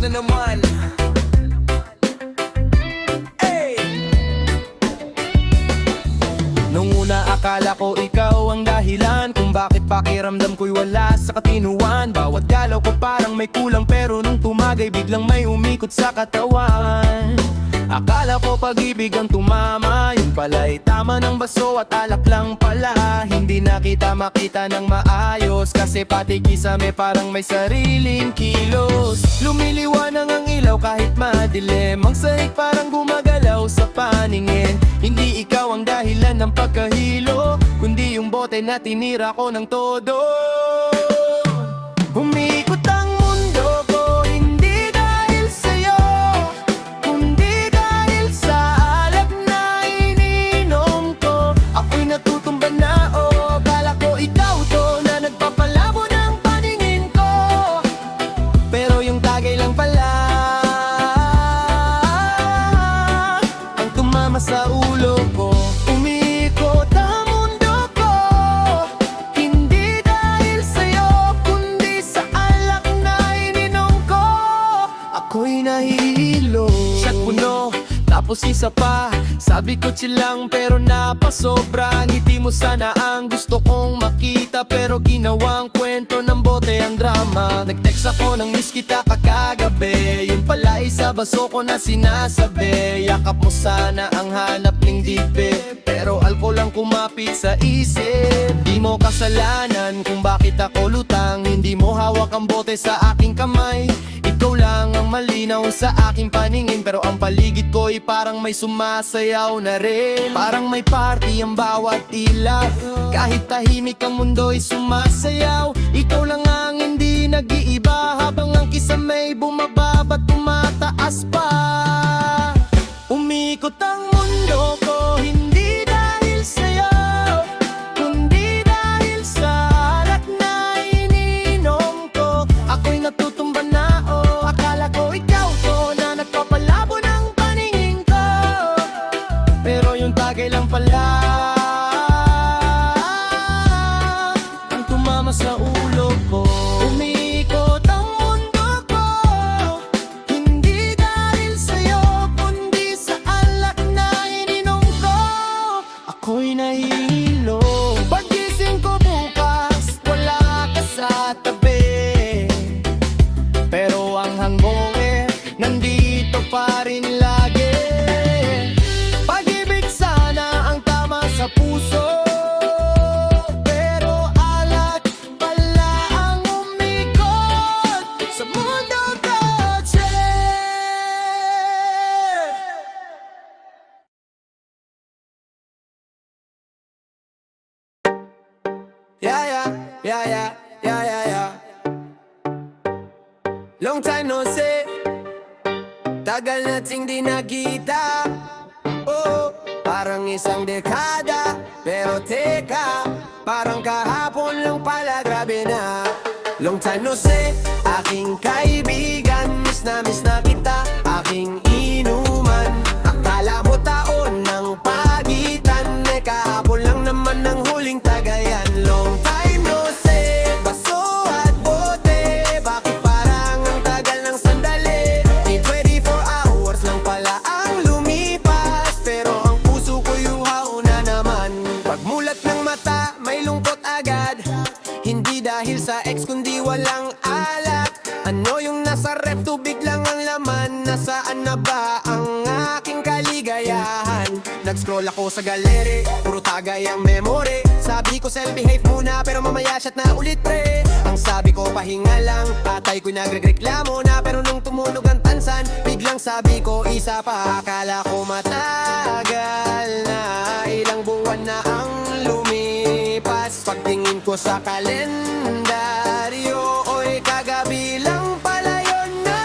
na naman. Hey! Nung una akala ko ikaw ang dahilan kung bakit pakiramdam ko'y wala sa katinuan. Bawat galaw ko parang may kulang, pero nung tumagay biglang may umikot sa katawan. Akala ko pag-ibig ang tumama, yun pala'y tama ng baso at alak lang pala. Hindi na kita makita ng maayos, kasi pati kisame parang may sariling kilos. Lumiliwanag ang ilaw kahit madilim, ang sahig parang gumagalaw sa paningin. Hindi ikaw ang dahilan ng pagkahilo, kundi yung bote na tinira ko ng todo. Umikot ang mundo ko, hindi dahil sa'yo, kundi dahil sa alak na ininom ko. Ako'y natutumba na, oh, akala ko ikaw to na nagpapalabo ng paningin ko, pero yung tagay lang pala ang tumama sa ulo ko. Umikot ang mundo ko, hindi dahil sa'yo, kundi sa alak na ininom ko. Ako'y nahihilo. Shot puno, tapos isa pa. Sabi ko chill lang pero napasobra. Ngiti mo sana ang gusto kong makita, pero ginawang kwento ng bote ang drama. Nag-text ako ng miss kita kakagabi, yun pala isa baso ko na sinasabi. Yakap mo sana ang hanap ng dibe, pero alcohol lang kumapit sa isip. Di mo kasalanan kung bakit ako lutang, hindi mo hawak ang bote sa aking kamay. Ikaw lang ang malinaw sa aking paningin, pero ang paligid ko'y parang may sumasayaw na rin. Parang may party ang bawat ilaw, kahit tahimik ang mundo'y sumasayaw. Ikaw lang ang hindi nag-iiba, habang ang kisamay bumababa at tumataas pa. Umikot ang mundo ko, hindi dahil sa'yo, kundi dahil sa alak na ininom ko. Ako'y natutumba na, oh, akala ko ikaw to na nagpapalabo ng paningin ko, pero yung tagay lang pala ang tumama sa ulo ko. Umikot ang mundo ko, hindi dahil sa'yo, kundi sa alak na ininom ko. Ako'y nahihilo. Paggising ko bukas, wala ka sa tabi, pero ang hangover nandito pa rin lagi. Pag-ibig sana ang tama sa puso, pero alak pala ang umikot sa mundo ko. Yeah, yeah, yeah, yeah, yeah, yeah, yeah. Long time no see, tagal nating di nakita. Oh, parang isang dekada, pero teka, parang kahapon lang pala, grabe na. Long time no see, aking kaibigan, miss na kita, aking inuman. Akala mo taon ng pagitan, eh kahapon lang naman ang huling tagayan. Long time no see, baso at bote, bakit parang ang tagal ng sandali? Di 24 hours lang pala ang lumipas, pero ang puso ko yuhaw na naman. Pagmulat ng mata, may lungkot agad, hindi dahil sa ex kundi walang alak. Ano yung nasa rep, tubig lang ang laman. Nasaan na ba ang aking kaligayahan? Nag-scroll ako sa galeri, puro tagay ang memory. Sabi ko self-behave muna, pero mamaya shot na ulit pre. Ang sabi ko pahinga lang, patay ko nagreklamo na. Pero nung tumunog ang tansan, biglang sabi ko isa pa. Akala ko matagal na, ilang buwan na ang lumipas. Pagtingin ko sa kalendaryo, oy kagabi lang pala yun na.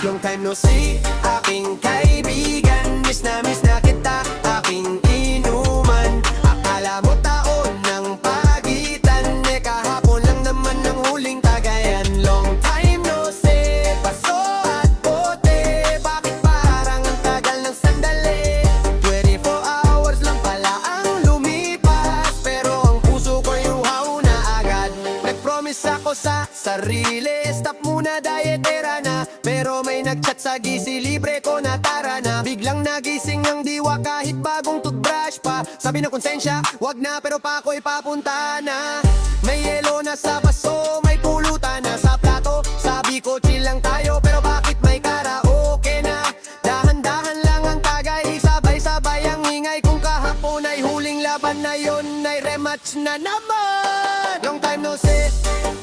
Long time no see, aking kaibigan, miss na kita, aking inuman. Akala mo taon ng pagitan, eh kahapon lang naman ang huling tagayan. Long time no see, baso at bote, bakit parang ang tagal ng sandali? 24 hours lang pala ang lumipas, pero ang puso ko yuhaw na agad. Nag-promise conscious ako sa sarili. Stop muna dietera na, pero may nagchat sa gisi, libre ko na tara na. Biglang nagising ang diwa kahit bagong toothbrush pa. Sabi ng konsensya, wag na pero pa ako'y papunta na. May yelo na sa baso, may pulutan na sa plato. Sabi ko chill lang tayo pero bakit may karaoke na? Dahan-dahan lang ang tagay, sabay-sabay ang ingay. Kung kahapon ay huling laban na yon ay rematch na naman. Long time no see,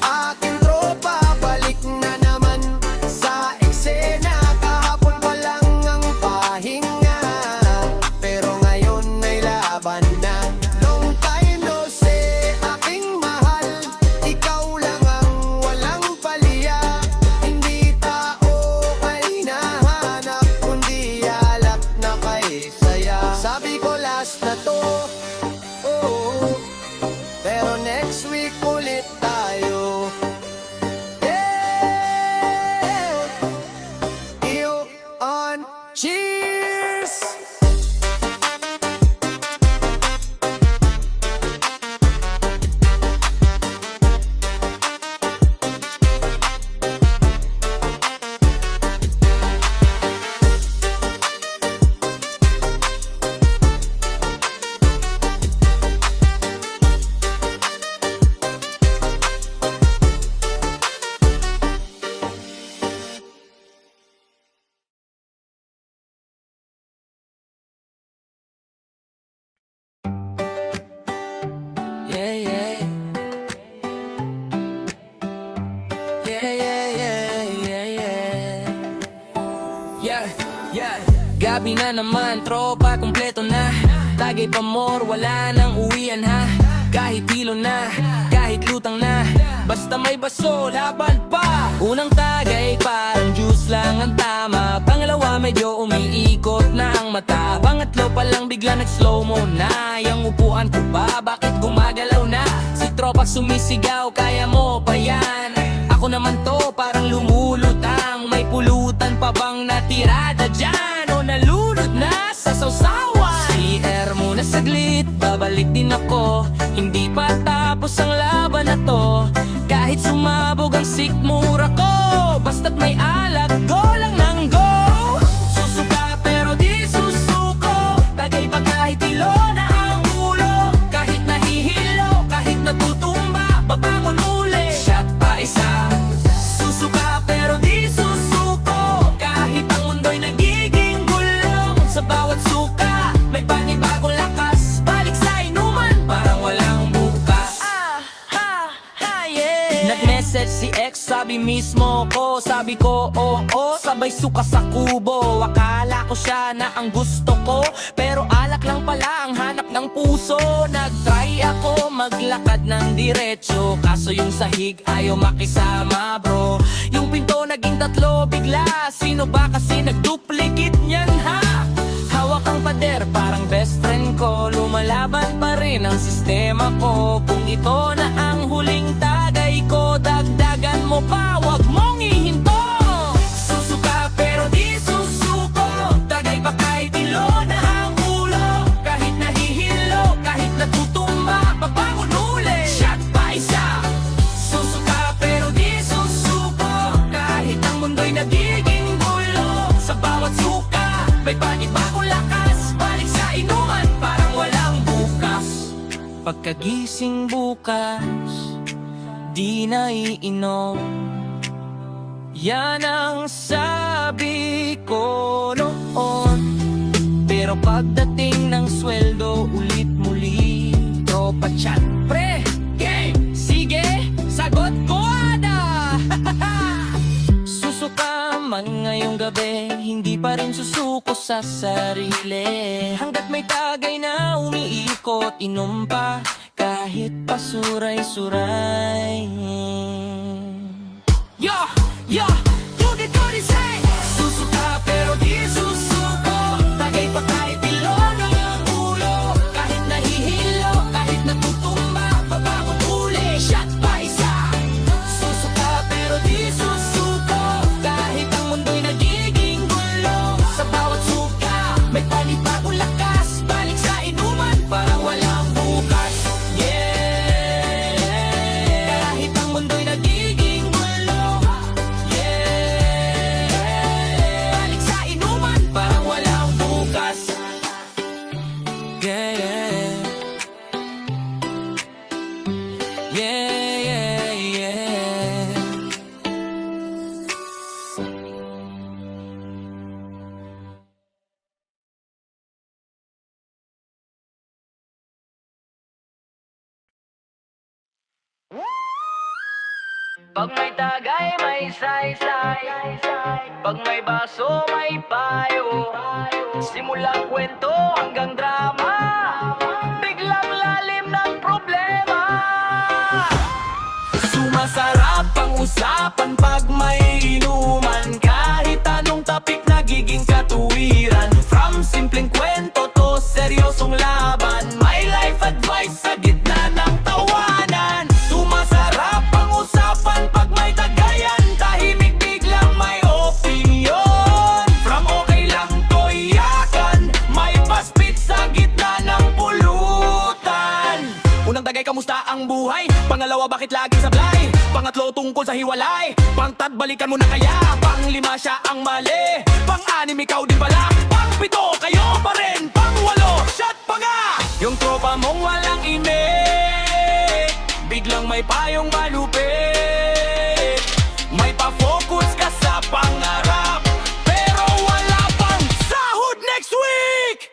aking tropa, balik na naman sa eksena. Kahapon pa lang ang pahinga, pero ngayon ay laban na. Long time no see, aking mahal, ikaw lang ang walang palya. Hindi tao ka hinahanap, kundi alak na kay saya. Sabi ko last na to, oh, pero next week ulit tayo. Yeah, you on, cheers! Yeah, yeah. Yeah, yeah, yeah, yeah, yeah. Yeah, yeah. Gabi na naman, tropa, kumpleto na. Tagay pa more, wala nang uwian ha. Kahit hilo na, kahit lutang na, basta may baso, laban pa. Unang tagay, parang juice lang ang tama. Pangalawa, medyo umiikot na ang mata. Pangatlo pa lang, bigla nag-slow mo na. Yang upuan ko ba, bakit gumagalaw na? Si tropa sumisigaw, kaya mo pa yan. Ako naman to, parang lumulutang. May pulutan pa bang natirada dyan? O nalunod na sa sausawan? CR muna saglit, babalik din ako. Hindi pa tapos ang laban na to. Kahit sumabog ang sikmura ko, basta't may alak, go lang ng go. Susuka pero di susuko, tagay pa kahit ilo na ang ulo. Kahit nahihilo, kahit natutumba, babangon uli. Shot pa isa. Susuka pero di susuko, kahit ang mundo'y nagiging gulong. Sa bawat suka, may panibagong lakas. Balik sa inuman, parang walang bukas. Yeah. Nag-message si ex, sabi mismo ko. Sabi ko, oo, sabay suka sa kubo. Akala ko siya na ang gusto ko, pero alak lang pala ang hanap ng puso. Nag-try ako maglakad ng diretso, kaso yung sahig ayaw makisama bro. Yung pinto naging tatlo bigla, sino ba kasi nag-duplicate niyan ha? Hawak ang pader, parang best friend ko. Lumalaban pa rin ang sistema ko. Kung ito na ang huling tagay ko, dagdagan mo pa, wag mong ihinto. Susuka pero di susuko, tagay pa kahit ilo na ang ulo. Kahit nahihilo, kahit natutumba, babangon uli. Shot pa isa. Susuka pero di susuko, kahit ang mundo'y nagiging gulo. Sa bawat suka, may panibagong lakas. Balik sa inuman, parang walang bukas. Pagkagising bukas, di na iinom. Yan ang sabi ko noon. Pero pagdating ng sweldo, ulit muli tropa chat. Pre, game, sige, sagot ko ada. Susuka man ngayong gabi, hindi pa rin susuko sa sarili. Hanggat may tagay na umiikot, inom pa kahit pasuray-suray. Yo, yo, tuloy say. Susuka pero di susuko, tagay pa kahit ilo ng ulo. Kahit nahihilo, kahit natutumba, babangon uli. Shot pa isa. Susuka pero di susuko, kahit ang mundo'y nagiging gulo. Sa bawat suka, may panibagong lakas. Balik sa inuman, parang walang bukas. Yeah, kahit Yeah, yeah, yeah. Pag may tagay, may saysay. Pag may baso, may payo. Simulang kwento hanggang drama, biglang lalim ng problema. Sumasarap ang usapan pag may inuman. Kahit anong topic nagiging katuwiran. From simpleng kwento to seryosong laban, may life advice sa gitna ng tawanan. Sumasarap ang usapan pag may tagayan, tahimik biglang may opinion. From okay lang to iyakan, may paspit sa gitna ng pulutan. Unang tagay, kamusta ang buhay? Pangalawa, bakit laging sablay? Pangatlo, tungkol sa hiwalay. Pangtat, balikan mo na kaya? Panglima, siya ang mali. Pang-anim, ikaw din pala. Pang-pito, kayo pa rin. Pang-walo, shot pa nga! Yung tropa mong walang imik, biglang may payong malupit. May pa-focus ka sa pangarap, pero wala pang sahod next week.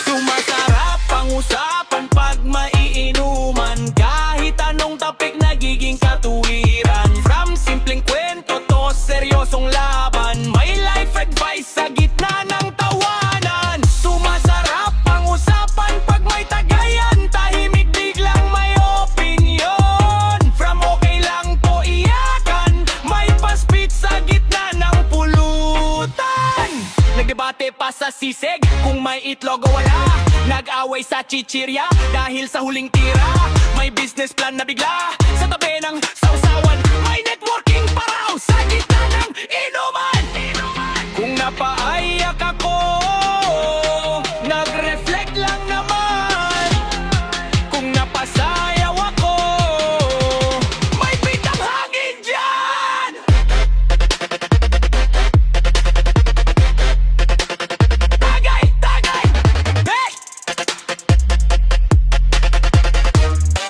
Sumasarap ang usapan pag maiinuman. Kahit anong topic nagiging katuwiran. From simpleng kwento to seryosong laban, may life advice sa gitna ng tawanan. Sumasarap ang usapan pag may tagayan, tahimik biglang may opinion. From okay lang to iyakan, may paspit sa gitna ng pulutan. Nagdebate pa sa sisig kung may itlog o wala. Nag-away sa chichirya dahil sa huling tira. May business plan na bigla sa tabi ng sausawan. May networking pa raw sa gitna ng inuman. Kung napaiyak ako, nag-reflect lang naman. Kung napasayaw ako, may bitang hangin dyan. Tagay! Tagay! Hey!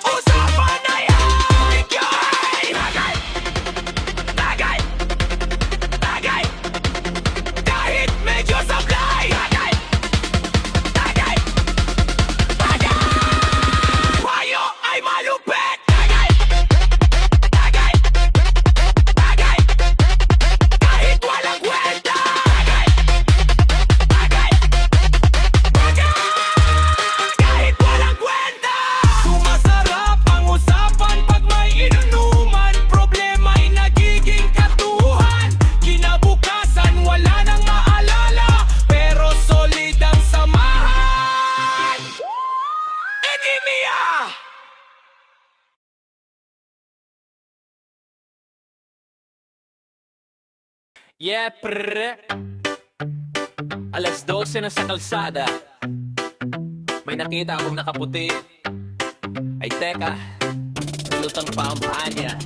Usapan na yan! Tagay! Tagay! Tagay! Kahit medyo sablay! Tagay! Tagay! Tagay! Payo ay malupit! Tagay! Tagay! Tagay! Kahit walang kwenta! Tagay! Tagay! Tagay! Kahit walang kwenta! Sumasarap ang usapan pag may inunuman. Problema'y nagiging katuhan. Kinabukasan wala nang maalala, pero solid ang samahan. Edemia! Yeah, pre. Alas 12 na sa kalsada, may nakita akong nakaputi. Ay teka, lutang pa ang paa niya.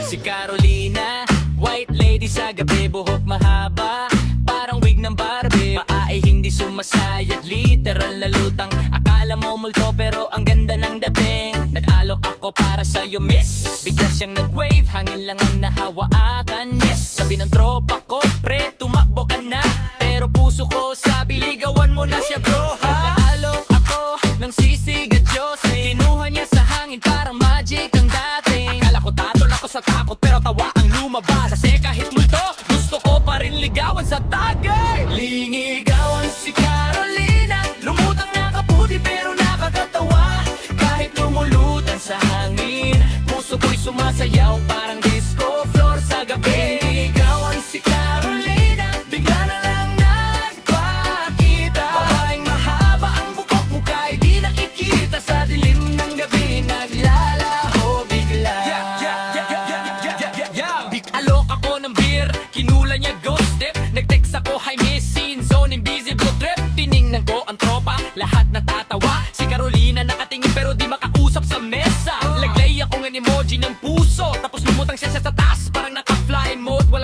Si Carolina, white lady sa gabi, buhok mahaba, parang wig ng Barbie. Paa ay hindi sumasayad, literal na lutang. Akala mo multo pero ang ganda ng dating. Nag-alok ako para sa'yo, miss. Bigla siyang nag-wave, hangin lang ang nahawaakan. Yes, sabi ng tropa ko, pre, tumakbo ka na. Pero puso ko sabi, ligawan mo na siya, bro, ha? Nag-alok ako ng sisig at Diyos. Kinuha niya sa hangin, parang magic ang dating. Akala ko tatol ako sa takot, pero tawa ang lumabas. Kasi kahit multo, gusto ko pa rin ligawan sa tagay. Lingigawan si Carolina, lumutang nakaputi pero nakakatawa. Kahit lumulutan sa hangin, puso ko'y sumasayaw parang disco floor sa gabi. Lingigawan si Carolina, bigla na lang nagpakita. Babaeng mahal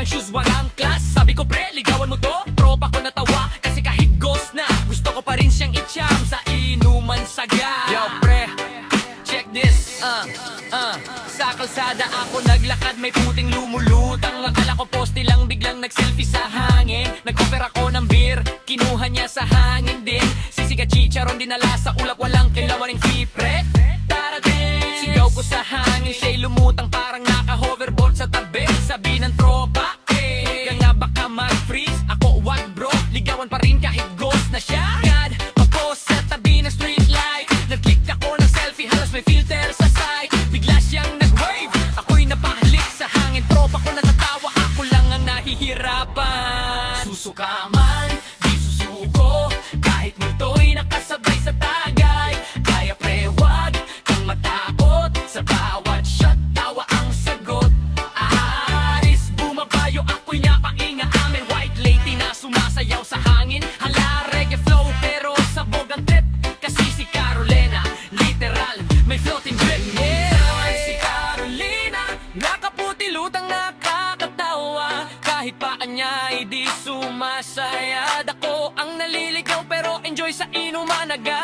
walang shoes, walang class. Sabi ko pre, ligawan mo to. Tropa ko natawa kasi kahit ghost na, gusto ko pa rin siyang i-charm sa inuman saga. Yo pre, check this. Sa kalsada ako naglakad, may puting lumulutang. Akala ko poste lang, biglang nag-selfie sa hangin. Nag-offer ako ng beer, kinuha niya sa hangin din. Sisiga chicharon, dinala sa ulap, walang kailangan ng free pre. Darating, sigaw ko sa hangin, siya'y lumutang parang naka-hoverboard sa tabi. Sabi ng tropa, ka nga baka mag-freeze. Ako wag bro, ligawan pa rin kahit ghost na siya. God, pagpos sa tabi ng street light, nag-click ako ng selfie, halos may filter sa side. Bigla siyang nag-wave, ako'y napahalik sa hangin. Tropa ko natatawa, ako lang ang nahihirapan. Susuka man, di susuko, kahit multo'y nakasabay sa tagay. Kaya pre, wag kang matakot, sa bawat shot, tawa ang sagot. Aaris, bumabayo, ako'y napainga amin. White lady na sumasayaw sa hangin. Hala, reggae flow, pero sabog ang trip. Kasi si Carolina, literal, may floating drip. Yeah, si Carolina, nakaputi lutang nakakatawa. Kahit paan niya ay di sumasayad. Ako ang naliligaw pero enjoy sa inuman agad.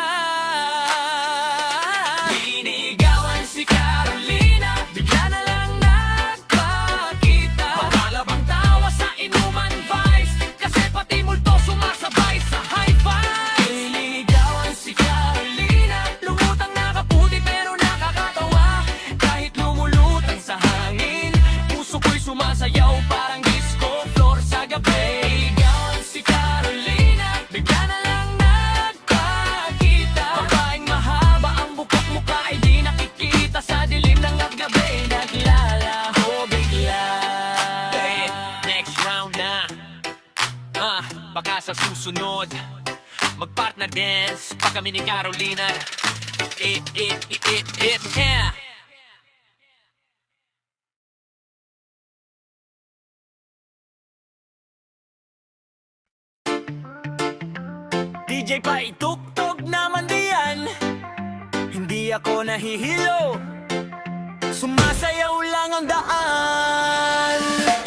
Binigawan si Carolina, bigla na lang nagpakita. Makalabang tawa sa inuman vibes, kasi pati multo sumasabay sa high five. Binigawan si Carolina, lumutang nakaputi pero nakakatawa. Kahit lumulutang sa hangin, puso ko'y sumasayaw parang disco floor sa gabi. Binigawan si Carolina, bigla na lang nagpakita. Babaeng mahaba ang bukok, mukha ay di nakikita sa dilim ng gabi. Naglalaho bigla. Hey, next round na. Baka sa susunod mag-partner dance pa kami ni Carolina. Yeah. DJ pa ituktok naman diyan, hindi ako nahihilo, sumasayaw lang ang daan.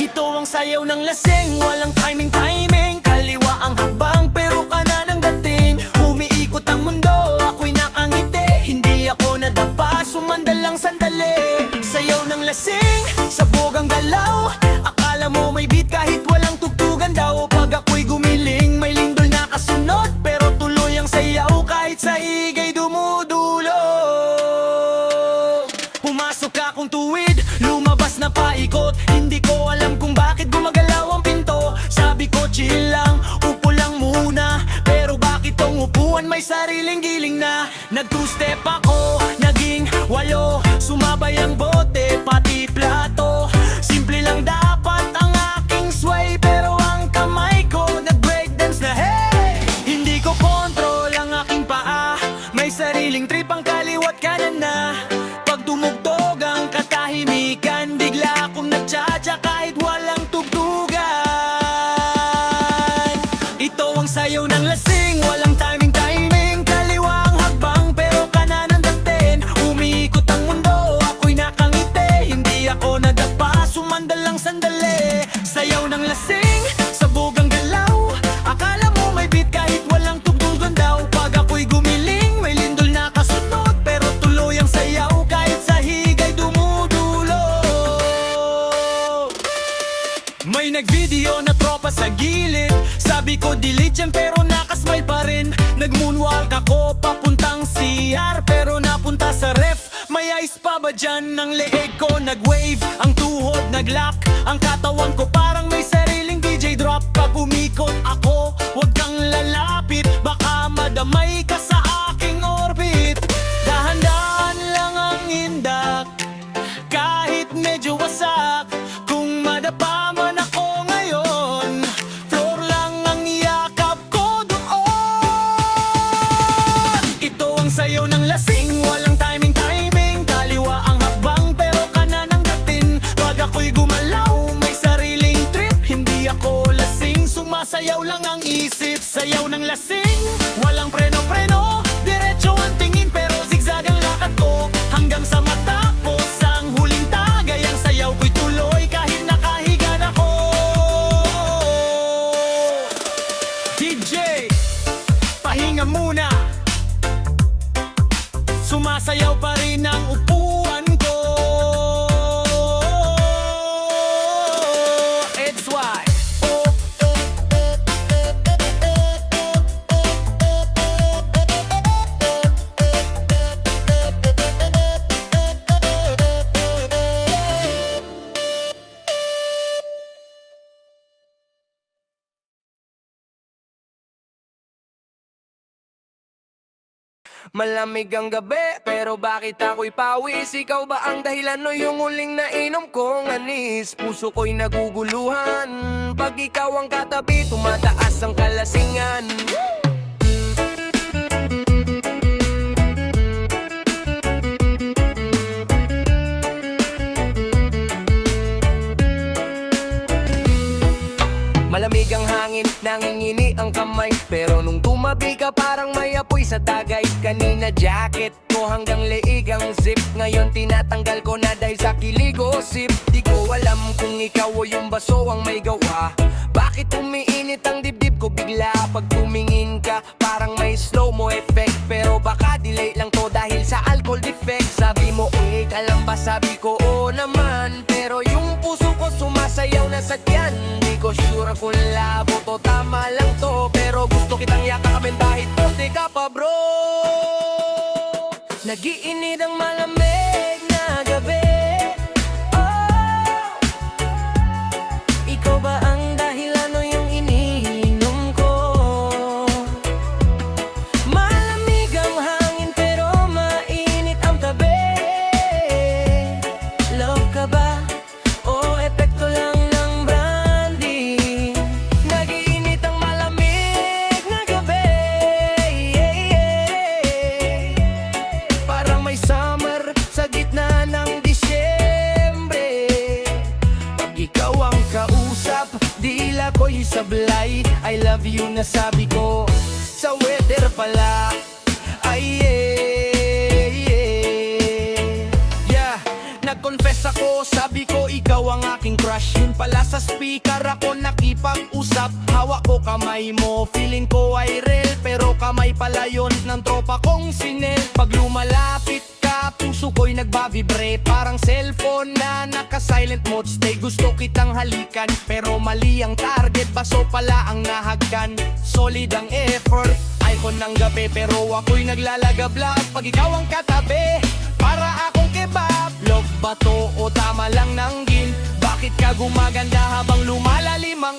Ito ang sayaw ng lasing, walang timing. Kaliwa ang hakbang pero kanan ang dating. Umiikot ang mundo, ako'y nakangiti. Hindi ako nadapa, sumandal lang sandali. Sayaw ng lasing, sabog ang galaw. Akala mo may beat kahit walang tugtugan daw. Pag ako'y gumiling, may lindol na kasunod, pero tuloy ang sayaw kahit sa higay dumudulo. Pumasok akong tuwid, lumabas na paikot. Hindi ko alam kung bakit gumagalaw ang pinto. Sabi ko chill lang, upo lang muna. Pero bakit tong upuan may sariling giling na? Nag two step ako, naging walo. Sumabay ang bote, pati plato. Simple lang dapat ang aking sway, pero ang kamay ko nag-breakdance na hey. Hindi ko control ang aking paa, may sariling trip ang kaliwat kanan na. Pag tumugtog ang katahimikan, bigla akong nagtsatsa kahit walang tugtugan. Ito ang sayaw ng lasing, walang timing. Kaliwa ang hakbang pero kanan ang dating. Umiikot ang mundo, ako'y nakangiti. Hindi ako nadapa, sumandal lang sandali. Sayaw ng lasing, sabog ang galaw. Akala mo may beat kahit walang tugtugan daw. Pag ako'y gumiling, may lindol na kasunod, pero tuloy ang sayaw kahit sa higay dumudulo. May nag-video na tropa sa gilid. Sabi ko delete yan pero nakasmile pa rin. Nag-moonwalk ako papuntang CR, pero napunta sa ref. May ice pa ba dyan? Ang leeg ko nag-wave, ang tuhod nag-lock. Ang katawan ko parang may sariling DJ drop. Pag umikot ako, huwag kang lalapit, baka madamay ka sa aking orbit. Dahan-dahan lang ang indak, kahit medyo wasak. Kung madapa man ako ngayon, floor lang ang yakap ko doon. Ito ang sayaw ng lasing, walang timing. Kaliwa ang hakbang pero kanan ang dating. Pag ako'y gumalaw, may sariling trip. Hindi ako lasing, sumasayaw lang ang isip. Sayaw ng lasing, walang preno-preno. Diretso ang tingin pero zigzag ang lakad ko, hanggang sa matapos ang huling tagay. Ang sayaw ko'y tuloy kahit nakahiga na ako. Malamig ang gabi, pero bakit ako'y pawis? Ikaw ba ang dahilan o yung huling nainom kong anis? Puso ko'y naguguluhan, pag ikaw ang katabi, tumataas ang kalasingan. Malamig ang hangin, nangingini ang kamay, pero nung tumabi ka parang may apoy sa tagay. Kanina jacket ko hanggang leeg ang zip, ngayon tinatanggal ko na dahil sa kilig o sip. Di ko alam kung ikaw o yung baso ang may gawa. Bakit umiinit ang dibdib ko bigla pag tumingin ka? Parang may slow-mo effect, pero baka delay lang to dahil sa alcohol defect. Sabi mo alam ba, sabi ko oo naman, pero yung puso ko sumasayaw na sa tiyan. Di ko sure kung labo to, tama lang to, pero gusto kitang yakapin kahit konti ka pa bro. Nagiinit ang malamig na gabi. Oh, ikaw ba ang dahilan o yung iniinom ko? Malamig ang hangin pero mainit ang tabi. Love ka ba o epekto lang ng brandy? Nagiinit ang malamig na gabi. Parang may summer sa gitna ng Disyembre. Pag ikaw ang kausap, dila ko'y sablay. I love you na sabi ko sa weather pala. Ay yeah. Nag-confess ako, sabi ko ikaw ang aking crush. Yun pala sa speaker ako nakipag-usap. Hawak ko kamay mo, feeling ko ay real, pero kamay pala yun ng tropa kong sinel. Pag lumalapit ka, puso ko'y nagbabibre, parang cellphone na naka-silent mode stay. Gusto kitang halikan, pero mali ang target, baso pala ang nahagkan. Solid ang effort, icon ng gabi, pero ako'y naglalagablab pag ikaw ang katabi. Para akong kebab, love ba to o tama lang ng gin? Bakit ka gumaganda habang lumalalim ang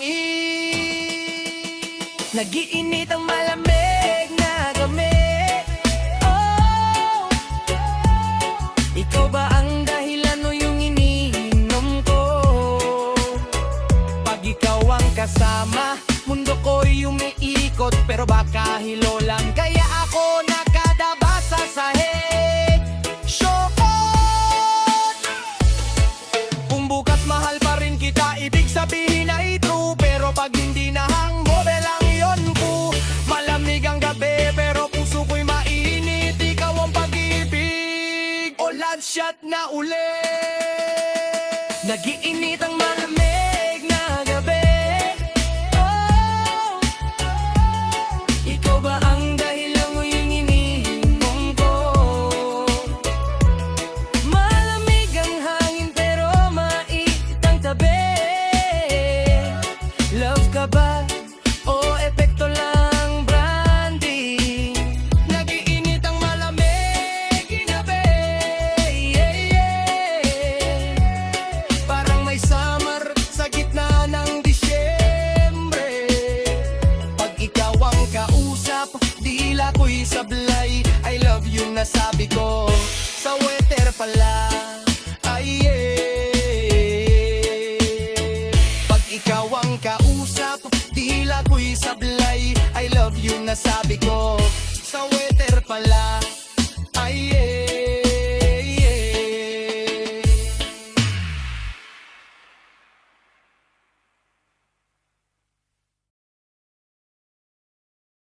Nagiinit ang malamig na gabi. Oh, ikaw ba ang dahilan o yung iniinom ko? Pag ikaw ang kasama, mundo ko'y umiikot, pero baka hilo lang, kaya ako nakadaba sa sahig. Syokot! Kung bukas mahal pa rin kita, ibig sabihin ay true, pero pag hindi na hangover lang yon po. Malamig ang gabi, pero puso ko'y mainit, ikaw ang pag-ibig. O last shot na uli. Nagiinit ang malamig na gabi. Oh, ikaw ba ang dahilan mo yung iniinom ko? Malamig ang hangin pero mainit ang tabi. Love ka ba o epekto lang brandy? Nagiinit ang malamig na gabi. Parang may summer sa gitna ng Disyembre. Pag ikaw ang kausap, dila ko'y sablay. I love you na sabi ko sa weather pala. Ay pag ikaw ang kausap, dila ko'y sablay. I love you na sabi ko